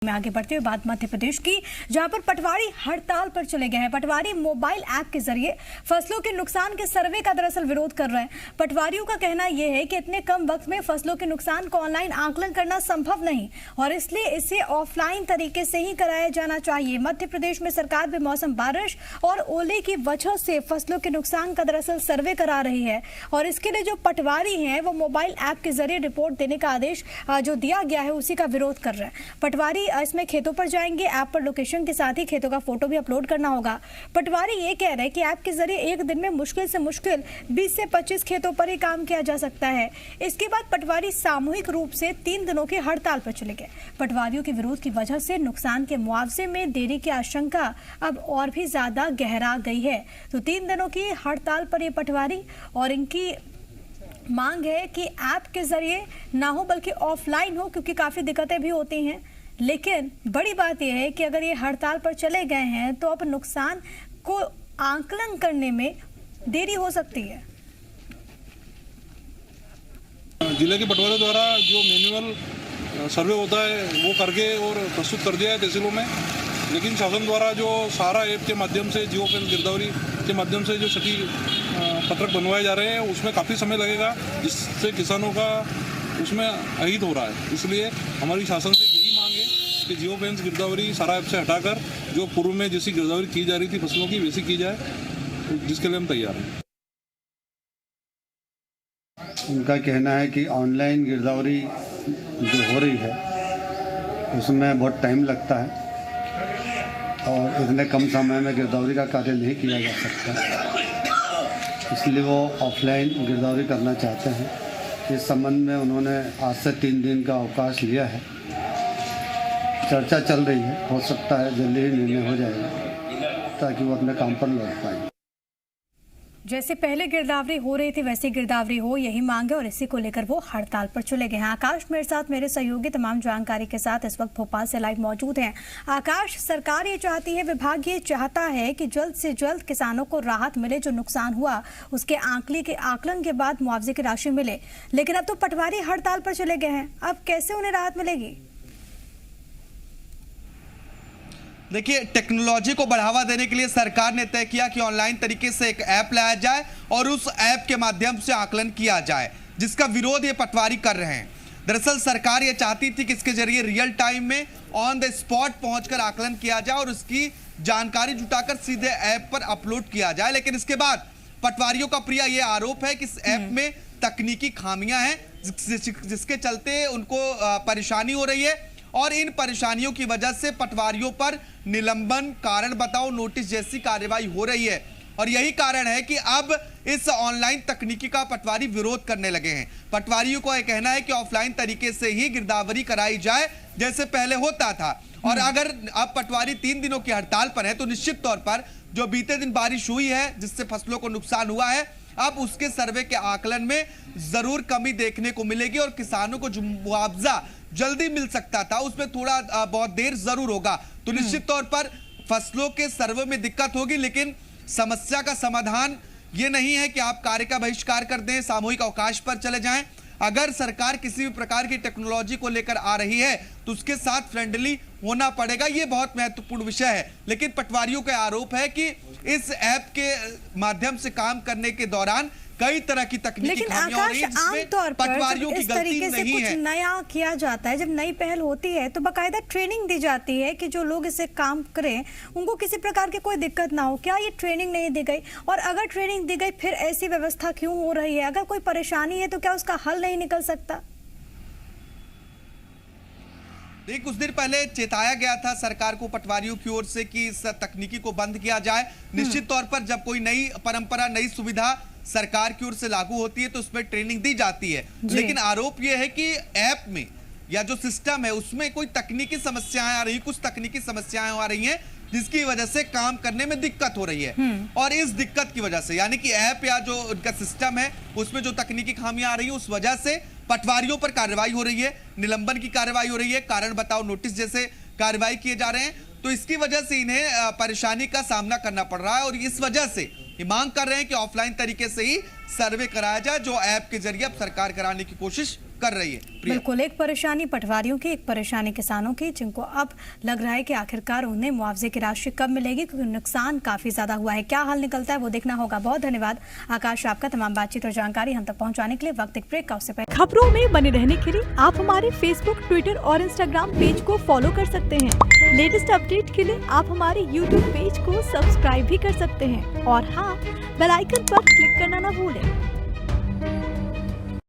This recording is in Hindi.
में आगे बढ़ते हुए बात मध्य प्रदेश की, जहां पर पटवारी हड़ताल पर चले गए हैं। पटवारी मोबाइल ऐप के जरिए फसलों के नुकसान के सर्वे का दरअसल विरोध कर रहे हैं। पटवारियों का कहना यह है कि इतने कम वक्त में फसलों के नुकसान को ऑनलाइन आकलन करना संभव नहीं और इसलिए इसे ऑफलाइन तरीके से ही कराया जाना चाहिए। मध्य प्रदेश में सरकार बेमौसम बारिश और ओले की वजह से फसलों के नुकसान का दरअसल सर्वे करा रही है और इसके लिए जो पटवारी हैं वो मोबाइल ऐप के जरिए रिपोर्ट देने का आदेश जो दिया गया है उसी का विरोध कर रहे हैं। पटवारी इसमें खेतों पर जाएंगे, ऐप पर लोकेशन के साथ ही खेतों का फोटो भी अपलोड करना होगा। पटवारी ये कह रहे हैं कि ऐप के जरिए एक दिन में मुश्किल से मुश्किल 20 से 25 खेतों पर ही काम किया जा सकता है। इसके बाद पटवारी सामूहिक रूप से 3 दिनों की हड़ताल पर चले गए। पटवारियों के विरोध की वजह से नुकसान के मुआवजे में देरी की आशंका अब और भी ज्यादा गहरा गई है। तो 3 दिनों की हड़ताल पर ये पटवारी और इनकी मांग है कि ऐप के जरिए ना हो बल्कि ऑफलाइन हो, क्योंकि काफी दिक्कतें भी होती हैं। लेकिन बड़ी बात यह है कि अगर ये हड़ताल पर चले गए हैं तो अब नुकसान को आकलन करने में देरी हो सकती है। जिले के पटवारियों द्वारा जो मैनुअल सर्वे होता है वो करके और प्रस्तुत कर दिया है तहसीलों में, लेकिन शासन द्वारा जो सारा ऐप के माध्यम से जियो पेन गिरदावरी के माध्यम से जो सटीक पत्रक बनवाए जा रहे हैं उसमें काफ़ी समय लगेगा, जिससे किसानों का उसमें अहित हो रहा है। इसलिए हमारी शासन से यही मांग है कि जियो पेन्स गिरदावरी सारा ऐप से हटाकर जो पूर्व में जैसी गिरदावरी की जा रही थी फसलों की वैसी की जाए, जिसके लिए हम तैयार हैं। उनका कहना है कि ऑनलाइन गिरदावरी जो हो रही है उसमें बहुत टाइम लगता है और इतने कम समय में गिरदावरी का कार्य नहीं किया जा सकता, इसलिए वो ऑफलाइन गिरदावरी करना चाहते हैं। इस संबंध में उन्होंने आज से 3 दिन का अवकाश लिया है। चर्चा चल रही है, हो सकता है जल्दी ही निर्णय हो जाएगा ताकि वो अपने काम पर लौट पाए। जैसे पहले गिरदावरी हो रही थी वैसी गिरदावरी हो, यही मांग है और इसी को लेकर वो हड़ताल पर चले गए हैं। आकाश मेरे साथ, मेरे सहयोगी तमाम जानकारी के साथ इस वक्त भोपाल से लाइव मौजूद हैं। आकाश, सरकार ये चाहती है, विभाग ये चाहता है कि जल्द से जल्द किसानों को राहत मिले, जो नुकसान हुआ उसके आकलन के बाद मुआवजे की राशि मिले, लेकिन अब तो पटवारी हड़ताल पर चले गए हैं। अब कैसे उन्हें राहत मिलेगी? देखिए, टेक्नोलॉजी को बढ़ावा देने के लिए सरकार ने तय किया कि ऑनलाइन तरीके से एक ऐप लाया जाए और उस ऐप के माध्यम से आकलन किया जाए, जिसका विरोध ये पटवारी कर रहे हैं। दरअसल सरकार ये चाहती थी कि इसके जरिए रियल टाइम में ऑन द स्पॉट पहुंचकर आकलन किया जाए और उसकी जानकारी जुटाकर सीधे ऐप पर अपलोड किया जाए, लेकिन इसके बाद पटवारियों का प्रिय ये आरोप है कि इस ऐप में तकनीकी खामियां हैं, जिसके चलते उनको परेशानी हो रही है और इन परेशानियों की वजह से पटवारियों पर निलंबन, कारण बताओ नोटिस जैसी कार्रवाई हो रही है। और यही कारण है कि अब इस ऑनलाइन तकनीकी का पटवारी विरोध करने लगे हैं। पटवारियों को यह कहना है कि ऑफलाइन तरीके से ही गिरदावरी कराई जाए जैसे पहले होता था। और अगर अब पटवारी 3 दिनों की हड़ताल पर है तो निश्चित तौर पर जो बीते दिन बारिश हुई है जिससे फसलों को नुकसान हुआ है, अब उसके सर्वे के आकलन में जरूर कमी देखने को मिलेगी और किसानों को जो मुआवजा जल्दी मिल सकता था उसमें थोड़ा बहुत देर जरूर होगा। तो निश्चित तौर पर फसलों के सर्वे में दिक्कत होगी, लेकिन समस्या का समाधान ये नहीं है कि आप कार्य का बहिष्कार कर दें, सामूहिक अवकाश पर चले जाएं। अगर सरकार किसी भी प्रकार की टेक्नोलॉजी को लेकर आ रही है तो उसके साथ फ्रेंडली होना पड़ेगा, ये बहुत महत्वपूर्ण विषय है। लेकिन पटवारियों का आरोप है कि इस ऐप के माध्यम से काम करने के दौरान कई तरह की तकनीकी खामियां हो रही हैं, जिसमें पटवारियों की गलती नहीं है। कुछ नया किया जाता है, जब नई पहल होती है तो बाकायदा ट्रेनिंग दी जाती है कि जो लोग इसे काम करें उनको किसी प्रकार की कोई दिक्कत ना हो। क्या ये ट्रेनिंग नहीं दी गई? और अगर ट्रेनिंग दी गई फिर ऐसी व्यवस्था क्यों हो रही है? अगर कोई परेशानी है तो क्या उसका हल नहीं निकल सकता? कुछ देर पहले चेताया गया था सरकार को पटवारियों की ओर से कि इस तकनीकी को बंद किया जाए। निश्चित तौर पर जब कोई नई परंपरा, नई सुविधा सरकार की ओर से लागू होती है तो उसमें ट्रेनिंग दी जाती है, लेकिन आरोप यह है कि ऐप में या जो सिस्टम है उसमें कोई तकनीकी समस्याएं आ रही, कुछ तकनीकी समस्याएं आ रही हैं जिसकी वजह से काम करने में दिक्कत हो रही है। और इस दिक्कत की वजह से, यानी कि ऐप या जो उनका सिस्टम है उसमें जो तकनीकी खामियां आ रही है उस वजह से पटवारियों पर कार्रवाई हो रही है, निलंबन की कार्रवाई हो रही है, कारण बताओ नोटिस जैसे कार्रवाई किए जा रहे हैं। तो इसकी वजह से इन्हें परेशानी का सामना करना पड़ रहा है और इस वजह से ये मांग कर रहे हैं कि ऑफलाइन तरीके से ही सर्वे कराया जाए, जो ऐप के जरिए अब सरकार कराने की कोशिश कर रही है। प्रिया। बिल्कुल, एक परेशानी पटवारियों की, एक परेशानी किसानों की, जिनको अब लग रहा है कि आखिरकार उन्हें मुआवजे की राशि कब मिलेगी, क्योंकि नुकसान काफी ज्यादा हुआ है। क्या हल निकलता है वो देखना होगा। बहुत धन्यवाद आकाश आपका तमाम बातचीत और जानकारी हम तक पहुंचाने के लिए। वक्त एक ब्रेक का, उससे पहले खबरों में बने रहने के लिए आप हमारे फेसबुक, ट्विटर और इंस्टाग्राम पेज को फॉलो कर सकते हैं। लेटेस्ट अपडेट के लिए आप हमारे यूट्यूब पेज को सब्सक्राइब भी कर सकते हैं और हाँ, बेल आइकन पर क्लिक करना ना भूलें।